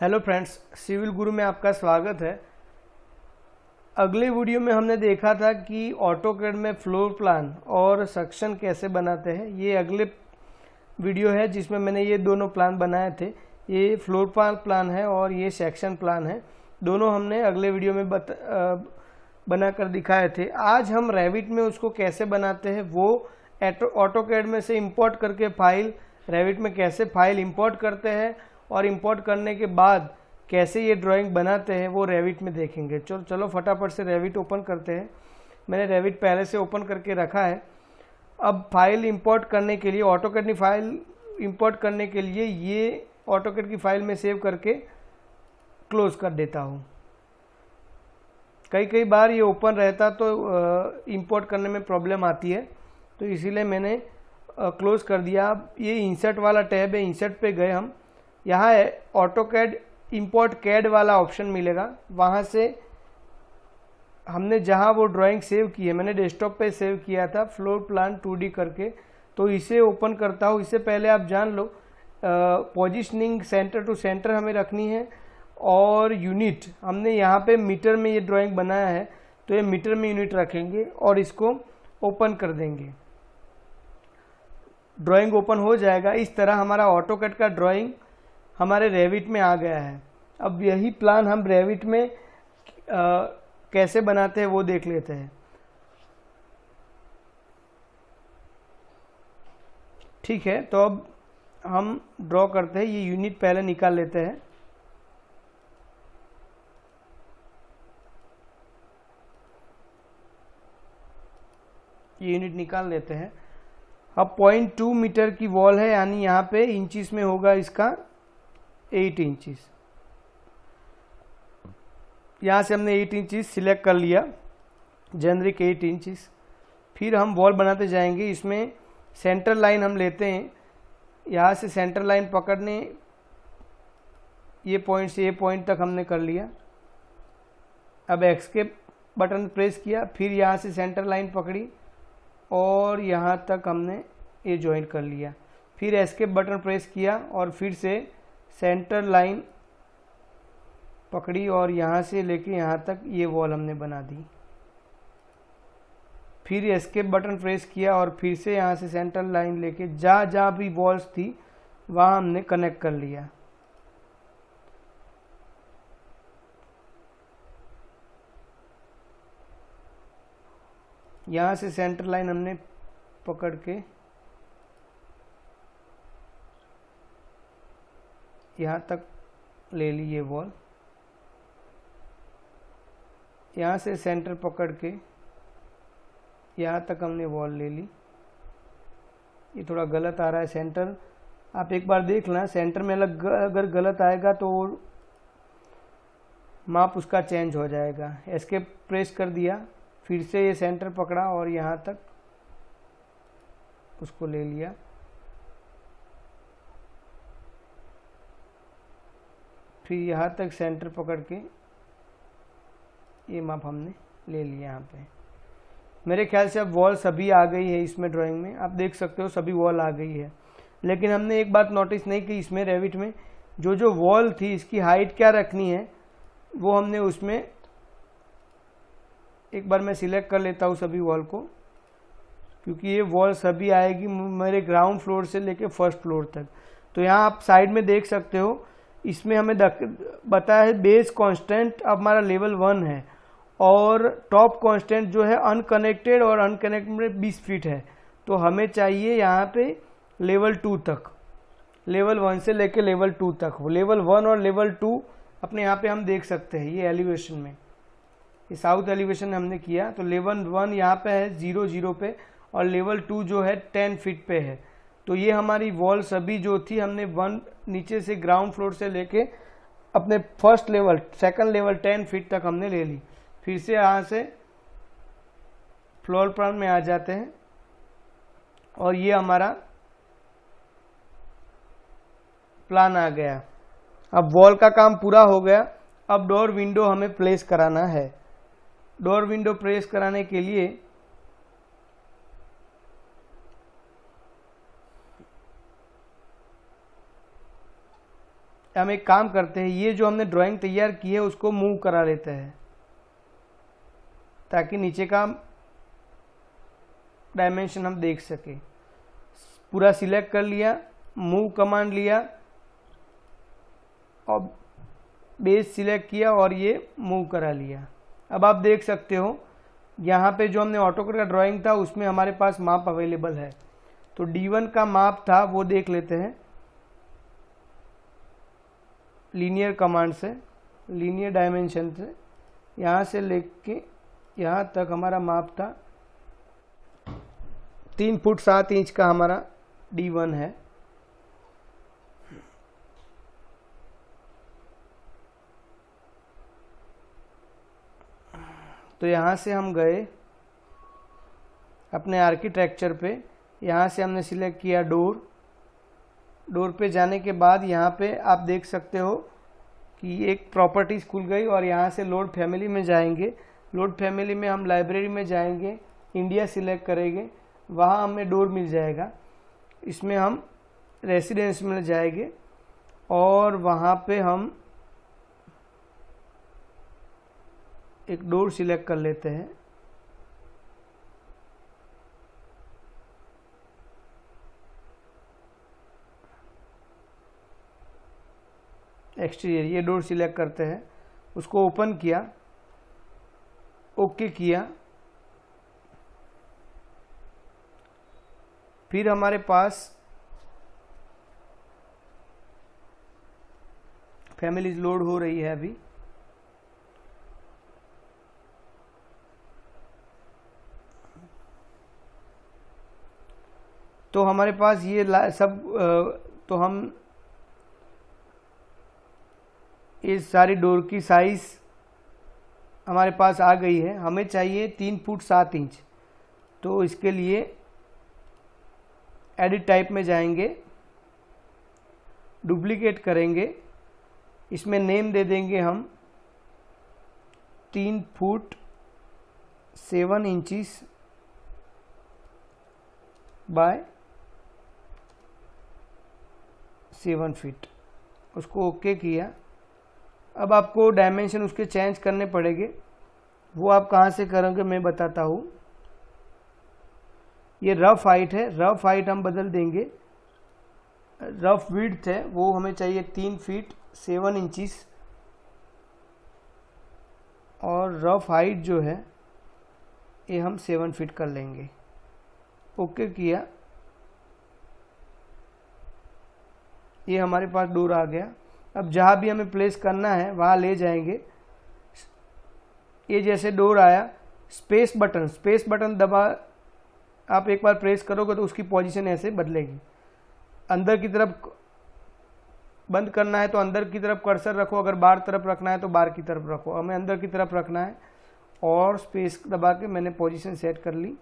Hello friends, civil गुरु में आपका स्वागत है। अगले वीडियो में हमने देखा था कि ऑटोकैड में फ्लोर प्लान और सेक्शन कैसे बनाते हैं। ये अगले वीडियो है जिसमें मैंने ये दोनों प्लान बनाए थे। ये फ्लोर प्लान है और ये सेक्शन प्लान है। दोनों हमने अगले वीडियो में बनाकर दिखाए थे। आज हम रेविट में उसको कैसे बनाते हैं वो ऑटोकैड में से इंपोर्ट करके फाइल रेविट में कैसे फाइल इंपोर्ट करते हैं और इंपोर्ट करने के बाद कैसे ये ड्राइंग बनाते हैं वो रेविट में देखेंगे। चलो फटाफट से रेविट ओपन करते हैं। मैंने रेविट पहले से ओपन करके रखा है। अब फाइल इंपोर्ट करने के लिए ऑटोकैड की फाइल इंपोर्ट करने के लिए ये ऑटोकैड की फाइल में सेव करके क्लोज कर देता हूँ। कई बार ये ओपन रहता तो इंपोर्ट करने में प्रॉब्लम आती है, तो इसीलिए मैंने क्लोज कर दिया। अब ये इंसर्ट वाला टैब है, इंसर्ट पे गए हम। यहाँ ऑटोकैड इंपोर्ट कैड वाला ऑप्शन मिलेगा। वहाँ से हमने जहाँ वो ड्राइंग सेव की है, मैंने डेस्कटॉप पे सेव किया था फ्लोर प्लान 2D करके, तो इसे ओपन करता हूँ। इससे पहले आप जान लो पोजीशनिंग सेंटर टू सेंटर हमें रखनी है और यूनिट हमने यहाँ पे मीटर में ये ड्राइंग बनाया है तो ये मीटर में यूनिट रखेंगे और इसको ओपन कर देंगे। ड्राइंग ओपन हो जाएगा। इस तरह हमारा ऑटोकैड का ड्राइंग हमारे रेविट में आ गया है। अब यही प्लान हम रेविट में कैसे बनाते हैं वो देख लेते हैं। ठीक है, तो अब हम ड्रॉ करते हैं। ये यूनिट पहले निकाल लेते हैं। ये यूनिट निकाल लेते हैं। अब 0.2 मीटर की वॉल है, यानी यहाँ पे इंचिस में होगा इसका 8 इंचिस। यहाँ से हमने 8 इंचिस सिलेक्ट कर लिया, जेनरिक 8 इंचिस। फिर हम वॉल बनाते जाएंगे। इसमें सेंटर लाइन हम लेते हैं। यहाँ से सेंटर लाइन पकड़ने, ये पॉइंट से ये पॉइंट तक हमने कर लिया। अब एस्केप बटन प्रेस किया, फिर यहाँ से सेंटर लाइन पकड़ी और यहाँ तक हमने ये ज्वाइन कर लिया। फिर एस्केप बटन प्रेस किया और फिर से सेंटर लाइन पकड़ी और यहाँ से लेके यहाँ तक ये वॉल हमने बना दी। फिर एस्केप बटन प्रेस किया और फिर से यहाँ से सेंटर लाइन लेके जहाँ भी वॉल्स थी वहाँ हमने कनेक्ट कर लिया। यहाँ से सेंटर लाइन हमने पकड़ के यहाँ तक ले ली ये वॉल। यहाँ से सेंटर पकड़ के यहाँ तक हमने वॉल ले ली। ये थोड़ा गलत आ रहा है सेंटर, आप एक बार देख लें। सेंटर में अगर गलत आएगा तो माप उसका चेंज हो जाएगा। एस्केप प्रेस कर दिया, फिर से ये सेंटर पकड़ा और यहाँ तक उसको ले लिया। फिर यहाँ तक सेंटर पकड़ के ये माप हमने ले लिया। यहाँ पे मेरे ख्याल से अब वॉल सभी आ गई है इसमें ड्राइंग में। आप देख सकते हो सभी वॉल आ गई है। लेकिन हमने एक बात नोटिस नहीं की, इसमें रेविट में जो वॉल थी इसकी हाइट क्या रखनी है वो हमने उसमें एक बार मैं सिलेक्ट कर लेता हूँ सभी वॉल को, क्योंकि ये वॉल सभी आएगी मेरे ग्राउंड फ्लोर से लेके फर्स्ट फ्लोर तक। तो यहाँ आप साइड में देख सकते हो, इसमें हमें बताया है बेस कांस्टेंट अब हमारा लेवल 1 है और टॉप कांस्टेंट जो है अनकनेक्टेड और अनकनेक्टेड में 20 फीट है। तो हमें चाहिए यहाँ पे लेवल 2 तक, लेवल 1 से लेके लेवल 2 तक। लेवल 1 और लेवल 2 अपने यहाँ पे हम देख सकते हैं। ये एलिवेशन में, ये साउथ एलिवेशन हमने किया। तो लेवल 1 यहाँ पे है 0 पे और लेवल 2 जो है 10 फीट पे है। तो ये हमारी वॉल सभी जो थी हमने 1 नीचे से ग्राउंड फ्लोर से लेके अपने first level second level 10 feet तक हमने ले ली। फिर से यहाँ से फ्लोर प्लान में आ जाते हैं और ये हमारा प्लान आ गया। अब वॉल का काम पूरा हो गया। अब डोर विंडो हमें प्लेस कराना है। डोर विंडो प्लेस कराने के लिए हम एक काम करते हैं, ये जो हमने ड्राइंग तैयार की है उसको मूव करा लेते हैं ताकि नीचे का डायमेंशन हम देख सके। पूरा सिलेक्ट कर लिया, मूव कमांड लिया और बेस सिलेक्ट किया और ये मूव करा लिया। अब आप देख सकते हो यहाँ पे जो हमने ऑटोकैड का ड्राइंग था उसमें हमारे पास माप अवेलेबल है। तो D1 का माप था वो देख लेते हैं लीनियर कमांड से, लीनियर डायमेंशन से। यहाँ से लेके यहाँ तक हमारा माप था 3 फुट 7 इंच का हमारा D1 है। तो यहाँ से हम गए अपने आर्किटेक्चर पे, यहाँ से हमने सिलेक्ट किया डोर। डोर पे जाने के बाद यहाँ पे आप देख सकते हो कि एक प्रॉपर्टीज खुल गई और यहाँ से लोड फैमिली में जाएंगे। लोड फैमिली में हम लाइब्रेरी में जाएंगे, इंडिया सिलेक्ट करेंगे, वहाँ हमें डोर मिल जाएगा। इसमें हम रेसिडेंस में जाएंगे और वहाँ पे हम एक डोर सिलेक्ट कर लेते हैं। एक्सटीरियर ये डोर सिलेक्ट करते हैं, उसको ओपन किया, ओके किया। फिर हमारे पास फैमिलीज लोड हो रही है अभी। तो हमारे पास ये सब तो हम ये सारी डोर की साइज हमारे पास आ गई है। हमें चाहिए 3 फुट 7 इंच। तो इसके लिए एडिट टाइप में जाएंगे, डुप्लीकेट करेंगे, इसमें नेम दे देंगे हम 3 फुट 7 इंचिस बाय 7 फीट। उसको ओके किया। अब आपको डायमेंशन उसके चेंज करने पड़ेंगे, वो आप कहाँ से करोगे मैं बताता हूँ। ये रफ हाइट है, रफ हाइट हम बदल देंगे। रफ विड्थ है वो हमें चाहिए 3 फीट 7 इंचिस और रफ हाइट जो है ये हम 7 फीट कर लेंगे। ओके किया, ये हमारे पास डोर आ गया। अब जहाँ भी हमें प्लेस करना है वहाँ ले जाएंगे। ये जैसे डोर आया, स्पेस बटन दबा आप एक बार प्रेस करोगे तो उसकी पोजीशन ऐसे बदलेगी। अंदर की तरफ बंद करना है तो अंदर की तरफ कर्सर रखो, अगर बाहर तरफ रखना है तो बाहर की तरफ रखो। हमें अंदर की तरफ रखना है और स्पेस दबा के मैंने पोजीशन सेट कर ली।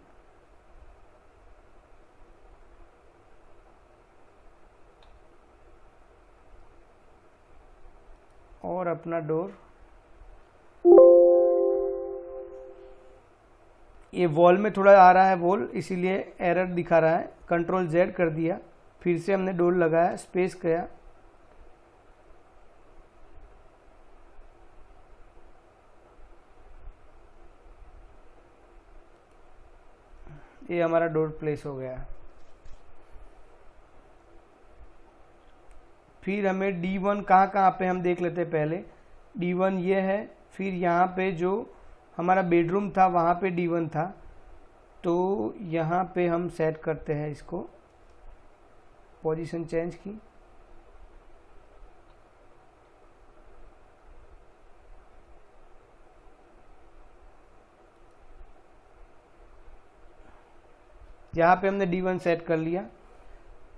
और अपना डोर ये वॉल में थोड़ा आ रहा है वॉल, इसीलिए एरर दिखा रहा है। कंट्रोल Z कर दिया, फिर से हमने डोर लगाया, स्पेस किया, ये हमारा डोर प्लेस हो गया। फिर हमें D1 कहाँ पे हम देख लेते हैं। पहले D1 ये है, फिर यहाँ पे जो हमारा बेडरूम था वहाँ पे D1 था, तो यहाँ पे हम सेट करते हैं इसको, पोजीशन चेंज की। यहाँ पे हमने D1 सेट कर लिया।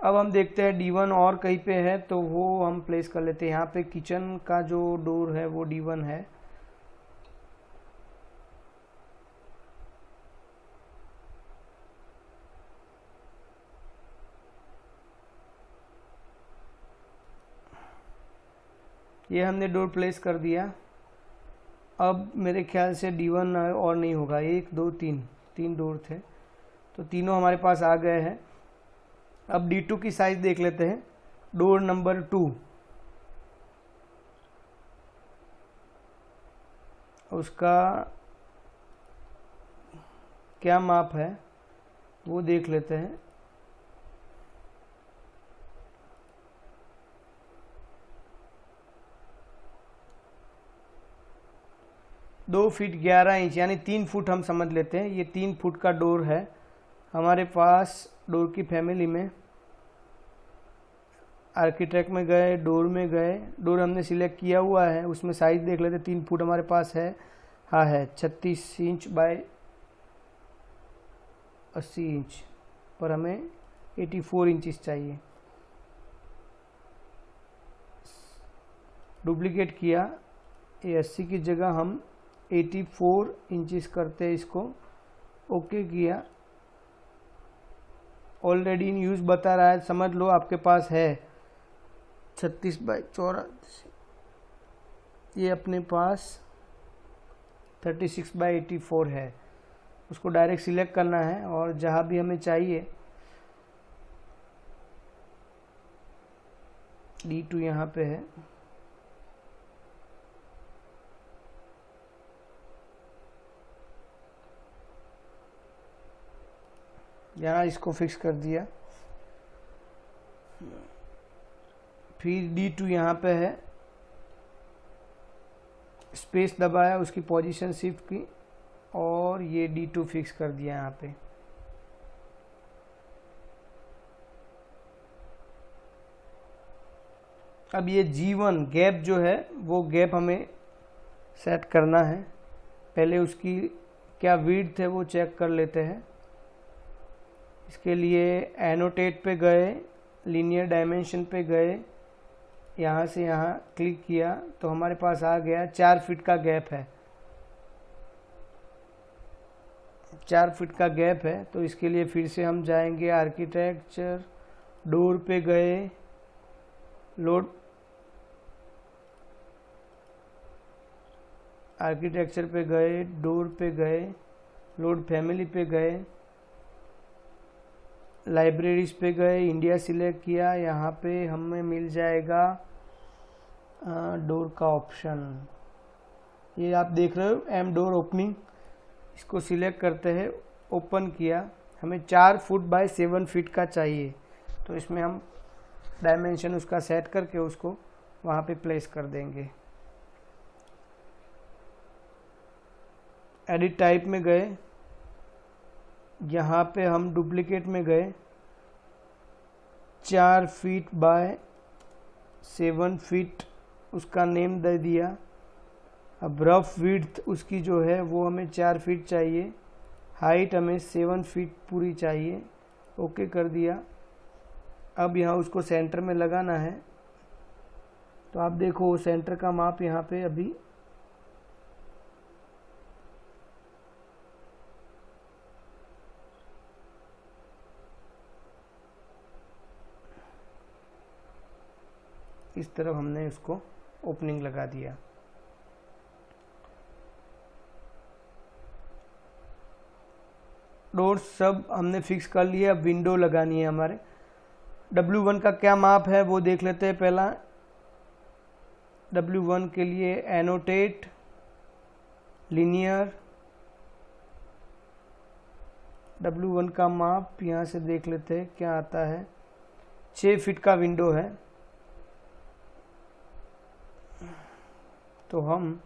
अब हम देखते हैं D1 और कहीं पे है तो वो हम प्लेस कर लेते हैं। यहाँ पे किचन का जो डोर है वो D1 है। ये हमने डोर प्लेस कर दिया। अब मेरे ख्याल से D1 और नहीं होगा, 1 2 3 डोर थे तो तीनों हमारे पास आ गए हैं। अब D2 की साइज देख लेते हैं। डोर नंबर 2 उसका क्या माप है वो देख लेते हैं। दो फीट 11 इंच यानी 3 फुट हम समझ लेते हैं। ये 3 फुट का डोर है हमारे पास। डोर की फैमिली में आर्किटेक्ट में गए, डोर में गए, डोर हमने सिलेक्ट किया हुआ है, उसमें साइज देख लेते। 3 फुट हमारे पास है, हाँ है 36 इंच बाय 80 इंच, पर हमें 84 इंचेस चाहिए। डुप्लीकेट किया, ये 80 की जगह हम 84 इंचेस करते हैं इसको। ओके किया, ऑलरेडी इन यूज़ बता रहा है, समझ लो आपके पास है 36 बाई 84, ये अपने पास 36 बाई 84 है। उसको डायरेक्ट सिलेक्ट करना है और जहाँ भी हमें चाहिए D2 यहाँ पे है, यहाँ इसको फिक्स कर दिया। फिर D2 यहाँ पे है, स्पेस दबाया, उसकी पोजीशन शिफ्ट की और ये D2 फिक्स कर दिया यहाँ पे। अब ये G1 गैप जो है वो गैप हमें सेट करना है। पहले उसकी क्या विड्थ है वो चेक कर लेते हैं। इसके लिए एनोटेट पे गए, लीनियर डायमेंशन पे गए, यहाँ से यहाँ क्लिक किया तो हमारे पास आ गया 4 फीट का गैप है। 4 फीट का गैप है, तो इसके लिए फिर से हम जाएंगे आर्किटेक्चर, डोर पे गए, लोड आर्किटेक्चर पे गए, डोर पे गए, लोड फैमिली पे गए, लाइब्रेरीज पे गए, इंडिया सिलेक्ट किया। यहाँ पे हमें मिल जाएगा डोर का ऑप्शन, ये आप देख रहे हो एम डोर ओपनिंग। इसको सिलेक्ट करते हैं, ओपन किया। हमें 4 फुट बाय 7 फीट का चाहिए, तो इसमें हम डायमेंशन उसका सेट करके उसको वहाँ पे प्लेस कर देंगे। एडिट टाइप में गए, यहाँ पे हम डुप्लीकेट में गए, 4 फीट बाय 7 फीट उसका नेम दे दिया। अब रफ विड्थ उसकी जो है वो हमें 4 फीट चाहिए, हाइट हमें 7 फीट पूरी चाहिए। ओके कर दिया। अब यहाँ उसको सेंटर में लगाना है, तो आप देखो सेंटर का माप यहाँ पे अभी इस तरफ हमने उसको ओपनिंग लगा दिया। डोर सब हमने फिक्स कर लिया। अब विंडो लगानी है हमारे। W1 का क्या माप है वो देख लेते हैं पहला। W1 के लिए एनोटेट, लीनियर, W1 का माप यहाँ से देख लेते हैं क्या आता है। 6 फीट का विंडो है, तो हम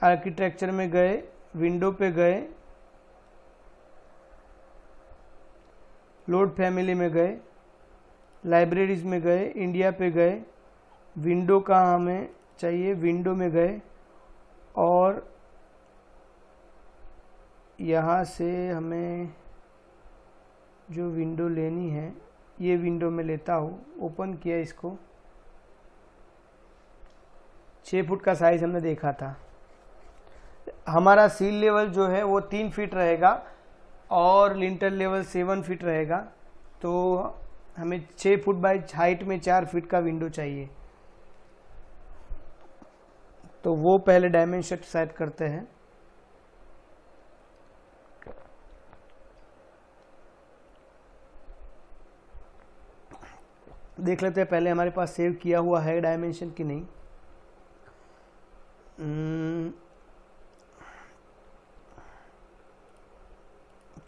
आर्किटेक्चर में गए, विंडो पे गए, लोड फैमिली में गए, लाइब्रेरीज में गए, इंडिया पे गए, विंडो का हमें चाहिए, विंडो में गए और यहाँ से हमें जो विंडो लेनी है ये विंडो में लेता हूँ। ओपन किया इसको, 6 फुट का साइज हमने देखा था। हमारा सील लेवल जो है वो 3 फीट रहेगा और लिंटर लेवल 7 फीट रहेगा, तो हमें 6 फुट बाई हाइट में 4 फीट का विंडो चाहिए। तो वो पहले डायमेंशन सेट करते हैं। देख लेते हैं पहले हमारे पास सेव किया हुआ है डायमेंशन कि नहीं।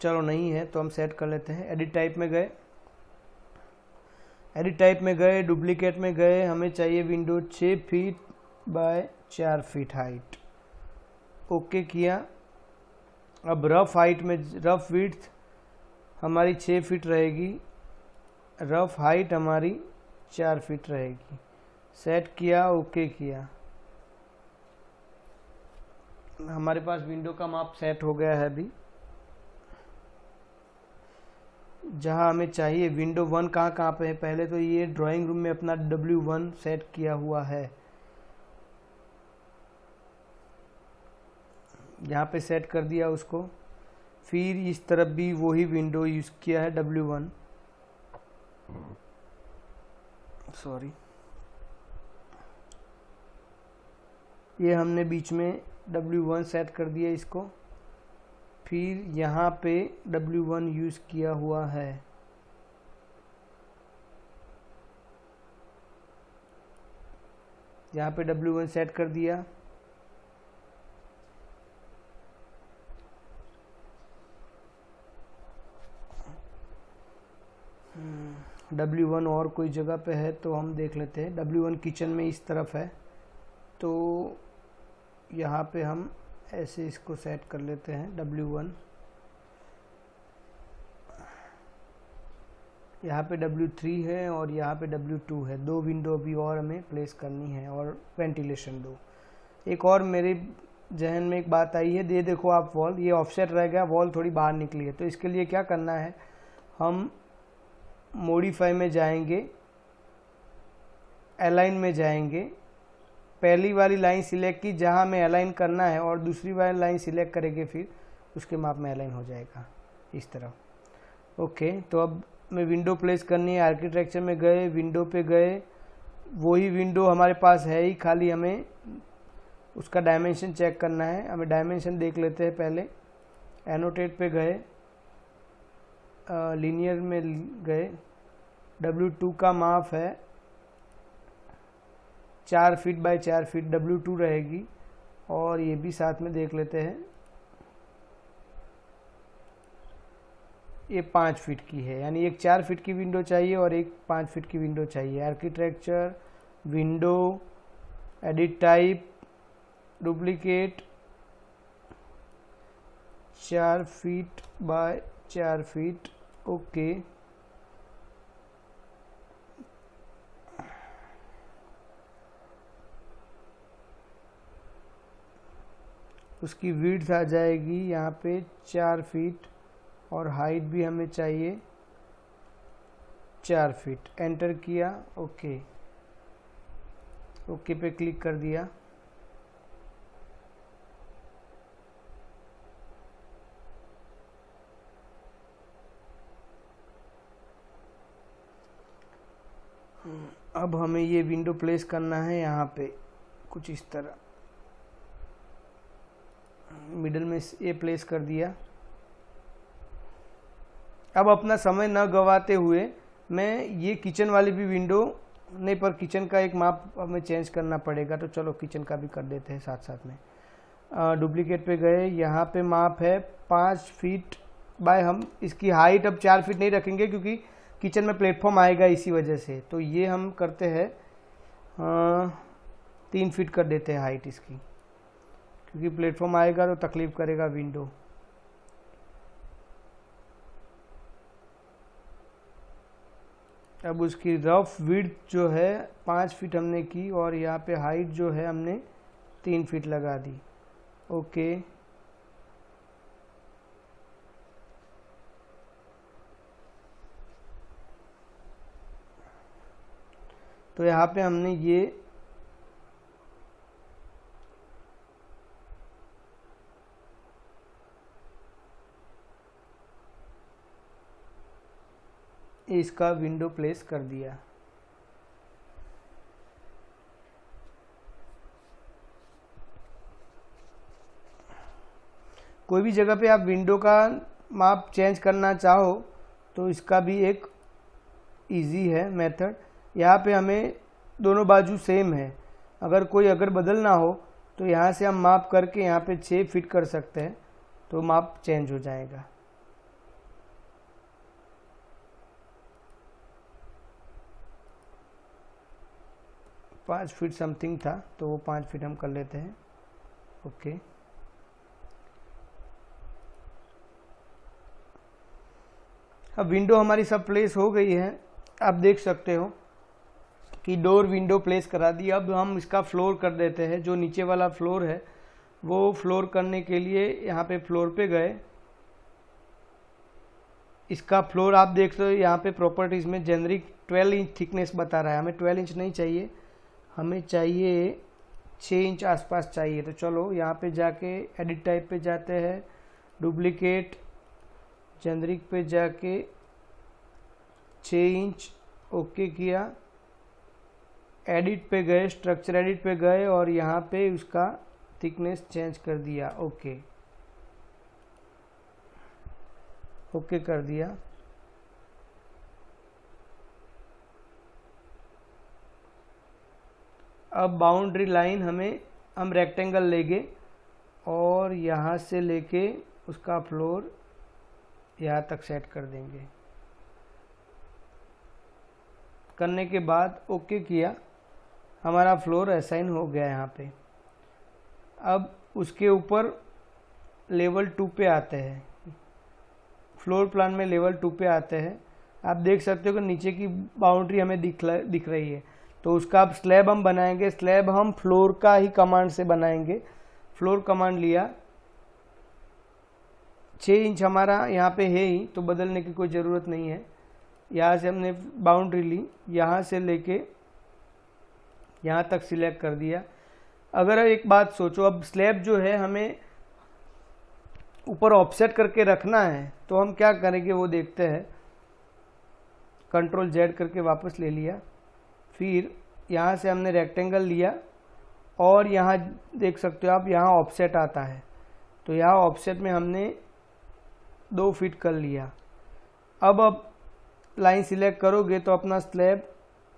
चलो नहीं है तो हम सेट कर लेते हैं। एडिट टाइप में गए, एडिट टाइप में गए, डुप्लीकेट में गए, हमें चाहिए window 6 feet by 4 feet height. Okay किया। अब रफ हाइट में, रफ विड्थ हमारी 6 फीट रहेगी, रफ हाइट हमारी 4 फीट रहेगी। सेट किया, ओके किया, हमारे पास विंडो का माप सेट हो गया है। अभी जहां हमें चाहिए विंडो 1 कहाँ पे है, पहले तो ये ड्राइंग रूम में अपना W1 सेट किया हुआ है, यहाँ पे सेट कर दिया उसको। फिर इस तरफ भी वही विंडो यूज किया है W1, सॉरी, ये हमने बीच में W1 सेट कर दिया इसको। फिर यहाँ पे W1 यूज किया हुआ है, यहाँ पे W1 सेट कर दिया। W1 और कोई जगह पे है तो हम देख लेते हैं। W1 किचन में इस तरफ है, तो यहाँ पे हम ऐसे इसको सेट कर लेते हैं W1। यहाँ पे W3 है और यहाँ पे W2 है। 2 विंडो अभी और हमें प्लेस करनी है और वेंटिलेशन 2। एक और मेरे जहन में एक बात आई है, ये देखो आप वॉल, ये ऑफसेट रह गया, वॉल थोड़ी बाहर निकली है, तो इसके लिए क्या करना है, हम मॉडिफाई में जाएंगे, अलाइन में जाएंगे, पहली वाली लाइन सिलेक्ट की जहां हमें अलाइन करना है और दूसरी वाली लाइन सिलेक्ट करेंगे, फिर उसके माप में अलाइन हो जाएगा इस तरह। ओके, तो अब मैं विंडो प्लेस करनी है, आर्किटेक्चर में गए, विंडो पे गए, वही विंडो हमारे पास है ही, खाली हमें उसका डायमेंशन चेक करना है। हमें डायमेंशन देख लेते हैं पहले। एनोटेट पे गए, लीनियर में गए, W2 का माप है 4 फीट बाय 4 फीट, W2 रहेगी। और ये भी साथ में देख लेते हैं, ये 5 फीट की है, यानी एक 4 फीट की विंडो चाहिए और एक 5 फीट की विंडो चाहिए। Architecture, window, edit type, duplicate, 4 feet by 4 feet, okay. उसकी विड्थ आ जाएगी यहाँ पे 4 फीट और हाइट भी हमें चाहिए 4 फीट। एंटर किया, ओके, ओके पे क्लिक कर दिया। अब हमें ये विंडो प्लेस करना है यहाँ पे कुछ इस तरह, मिडल में ये प्लेस कर दिया। अब अपना समय न गवाते हुए मैं ये किचन वाली भी विंडो, नहीं पर किचन का एक माप हमें चेंज करना पड़ेगा, तो चलो किचन का भी कर देते हैं साथ साथ में। डुप्लीकेट पे गए, यहाँ पे माप है 5 फीट बाय, हम इसकी हाइट अब 4 फीट नहीं रखेंगे क्योंकि किचन में प्लेटफॉर्म आएगा इसी वजह से, तो ये हम करते हैं 3 फीट कर देते हैं हाइट इसकी, क्योंकि प्लेटफॉर्म आएगा तो तकलीफ करेगा विंडो। अब उसकी रफ विड्थ जो है 5 फीट हमने की और यहाँ पे हाइट जो है हमने 3 फीट लगा दी, ओके। तो यहाँ पे हमने ये इसका विंडो प्लेस कर दिया। कोई भी जगह पे आप विंडो का माप चेंज करना चाहो तो इसका भी एक इजी है मेथड। यहाँ पे हमें दोनों बाजू सेम है, अगर कोई अगर बदलना हो तो यहाँ से हम माप करके यहाँ पे 6 फीट कर सकते हैं, तो माप चेंज हो जाएगा। 5 फीट समथिंग था, तो वो 5 फीट हम कर लेते हैं। ओके, अब विंडो हमारी सब प्लेस हो गई है। आप देख सकते हो कि डोर विंडो प्लेस करा दी। अब हम इसका फ्लोर कर देते हैं। जो नीचे वाला फ्लोर है वो फ्लोर करने के लिए यहाँ पे फ्लोर पे गए। इसका फ्लोर आप देख सकते हो यहाँ पे प्रॉपर्टीज में जेनरिक 12 इंच थिकनेस बता रहा है। हमें 12 इंच नहीं चाहिए, हमें चाहिए 6 इंच आसपास चाहिए। तो चलो यहाँ पे जाके एडिट टाइप पे जाते हैं, डुप्लीकेट जेनरिक पे जाके 6 इंच ओके किया, एडिट पे गए, स्ट्रक्चर एडिट पे गए और यहाँ पे उसका थिकनेस चेंज कर दिया। ओके, ओके कर दिया। अब बाउंड्री लाइन हम रेक्टेंगल लेंगे और यहाँ से लेके उसका फ्लोर यहाँ तक सेट कर देंगे। करने के बाद ओके किया, हमारा फ्लोर असाइन हो गया यहाँ पे। अब उसके ऊपर लेवल 2 पे आते हैं, फ्लोर प्लान में लेवल 2 पे आते हैं। आप देख सकते हो कि नीचे की बाउंड्री हमें दिख रही है। तो उसका अब स्लैब हम बनाएंगे। स्लैब हम फ्लोर का ही कमांड से बनाएंगे। फ्लोर कमांड लिया, 6 इंच हमारा यहाँ पे है ही, तो बदलने की कोई ज़रूरत नहीं है। यहाँ से हमने बाउंड्री ली, यहाँ से लेके यहाँ तक सिलेक्ट कर दिया। अगर एक बात सोचो, अब स्लैब जो है हमें ऊपर ऑफसेट करके रखना है, तो हम क्या करेंगे वो देखते हैं। Ctrl Z करके वापस ले लिया, फिर यहाँ से हमने रेक्टेंगल लिया और यहाँ देख सकते हो आप, यहाँ ऑफसेट आता है। तो यहाँ ऑफसेट में हमने 2 फीट कर लिया। अब लाइन सिलेक्ट करोगे तो अपना स्लैब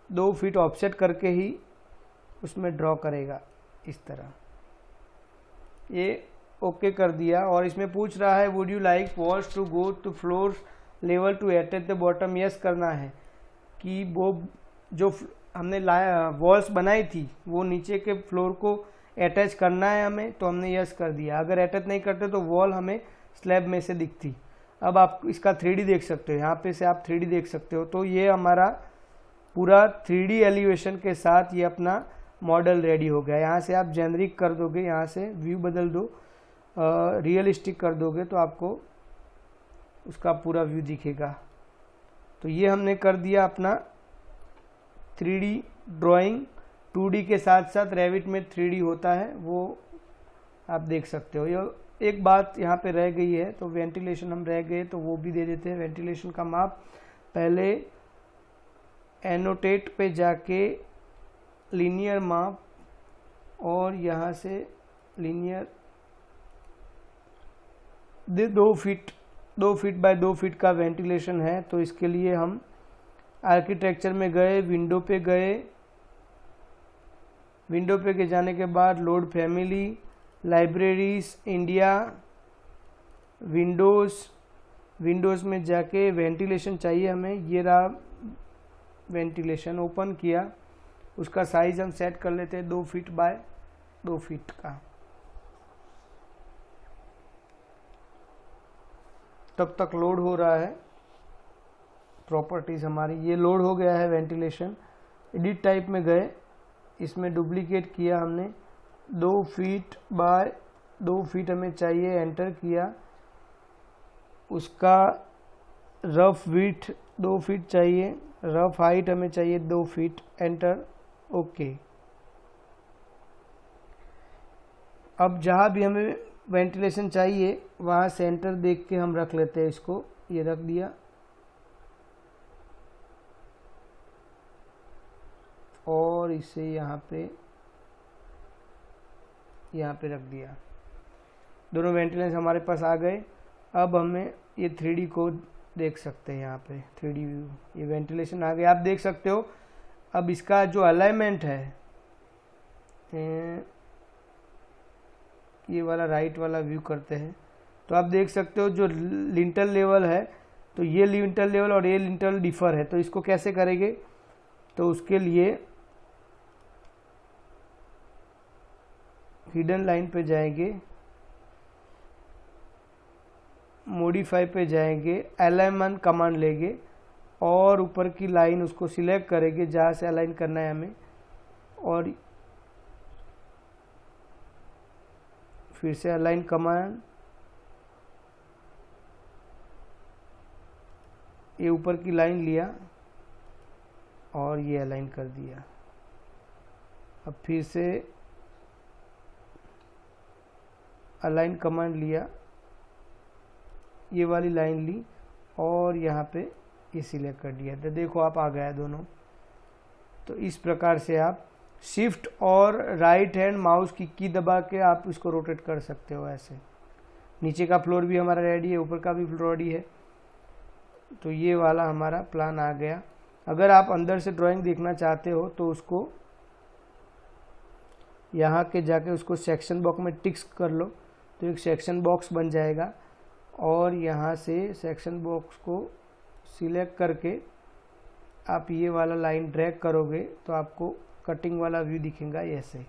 2 फीट ऑफसेट करके ही उसमें ड्रॉ करेगा इस तरह। ये ओके कर दिया और इसमें पूछ रहा है would you like walls to go to floor level to at the bottom. Yes करना है कि वो जो हमने वॉल्स बनाई थी वो नीचे के फ्लोर को अटैच करना है हमें, तो हमने यस कर दिया। अगर अटैच नहीं करते तो वॉल हमें स्लैब में से दिखती। अब आप इसका 3D देख सकते हो, यहाँ पे से आप 3D देख सकते हो। तो ये हमारा पूरा 3D एलिवेशन के साथ ये अपना मॉडल रेडी हो गया। यहाँ से आप जेनरिक कर दोगे, यहाँ से व्यू बदल दो, रियलिस्टिक कर दोगे तो आपको उसका पूरा व्यू दिखेगा। तो ये हमने कर दिया अपना 3D ड्राइंग। 2D के साथ साथ रेविट में 3D होता है, वो आप देख सकते हो। ये एक बात यहाँ पे रह गई है, तो वेंटिलेशन हम रह गए तो वो भी दे देते हैं। वेंटिलेशन का माप पहले एनोटेट पे जाके लीनियर माप और यहाँ से लीनियर 2 फीट बाय 2 फीट का वेंटिलेशन है। तो इसके लिए हम आर्किटेक्चर में गए, विंडो पे गए। विंडो पे के जाने के बाद load family, libraries, India, Windows में जाके वेंटिलेशन चाहिए हमें। ये रहा वेंटिलेशन, ओपन किया। उसका साइज हम सेट कर लेते हैं 2 फीट बाय 2 फीट का। तब तक लोड हो रहा है प्रॉपर्टीज़ हमारी। ये लोड हो गया है वेंटिलेशन। एडिट टाइप में गए, इसमें डुप्लीकेट किया हमने, 2 फीट बाय 2 फीट हमें चाहिए, एंटर किया। उसका रफ विड्थ 2 फीट चाहिए, रफ हाइट हमें चाहिए 2 फीट, एंटर, ओके। अब जहाँ भी हमें वेंटिलेशन चाहिए वहाँ सेंटर देख के हम रख लेते हैं इसको। ये रख दिया और इसे यहाँ पे रख दिया। दोनों वेंटिलेशन हमारे पास आ गए। अब हमें ये 3D को देख सकते हैं, यहाँ पे 3D व्यू, ये वेंटिलेशन आ गया, आप देख सकते हो। अब इसका जो अलाइनमेंट है, ये वाला राइट वाला व्यू करते हैं, तो आप देख सकते हो जो लिंटल लेवल है, तो ये लिंटल लेवल और ये लिंटल डिफर है। तो इसको कैसे करेंगे, तो उसके लिए हिडन लाइन पे जाएंगे, मॉडिफाई पे जाएंगे, अलाइनमेंट कमांड लेंगे और ऊपर की लाइन उसको सिलेक्ट करेंगे जहाँ से अलाइन करना है हमें, और फिर से अलाइन कमांड, ये ऊपर की लाइन लिया और ये अलाइन कर दिया। अब फिर से अलाइन कमांड लिया, ये वाली लाइन ली और यहाँ पे ये सिलेक्ट कर दिया, तो देखो आप आ गया दोनों। तो इस प्रकार से आप शिफ्ट और राइट हैंड माउस की दबा के आप इसको रोटेट कर सकते हो ऐसे। नीचे का फ्लोर भी हमारा रेडी है, ऊपर का भी फ्लोर रेडी है। तो ये वाला हमारा प्लान आ गया। अगर आप अंदर से ड्राइंग देखना चाहते हो तो उसको यहाँ के जाके उसको सेक्शन बॉक्स में टिक्स कर लो, तो एक सेक्शन बॉक्स बन जाएगा और यहाँ से सेक्शन बॉक्स को सिलेक्ट करके आप ये वाला लाइन ड्रैग करोगे तो आपको कटिंग वाला व्यू दिखेगा ऐसे।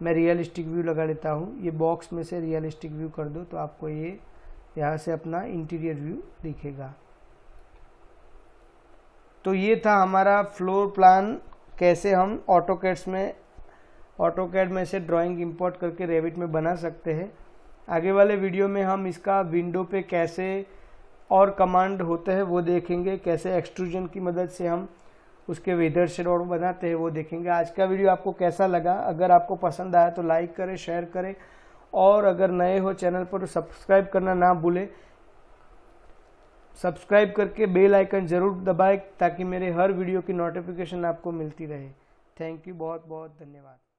मैं रियलिस्टिक व्यू लगा लेता हूँ, ये बॉक्स में से रियलिस्टिक व्यू कर दो तो आपको ये यहाँ से अपना इंटीरियर व्यू दिखेगा। तो ये था हमारा फ्लोर प्लान, कैसे हम ऑटोकैड में से ड्राइंग इंपोर्ट करके रेविट में बना सकते हैं। आगे वाले वीडियो में हम इसका विंडो पे कैसे और कमांड होते हैं वो देखेंगे, कैसे एक्सट्रूजन की मदद से हम उसके वेदर शेड और बनाते हैं वो देखेंगे। आज का वीडियो आपको कैसा लगा? अगर आपको पसंद आया तो लाइक करें, शेयर करें और अगर नए हो चैनल पर तो सब्सक्राइब करना ना भूलें। सब्सक्राइब करके बेल आइकन ज़रूर दबाएं ताकि मेरे हर वीडियो की नोटिफिकेशन आपको मिलती रहे। थैंक यू, बहुत बहुत धन्यवाद।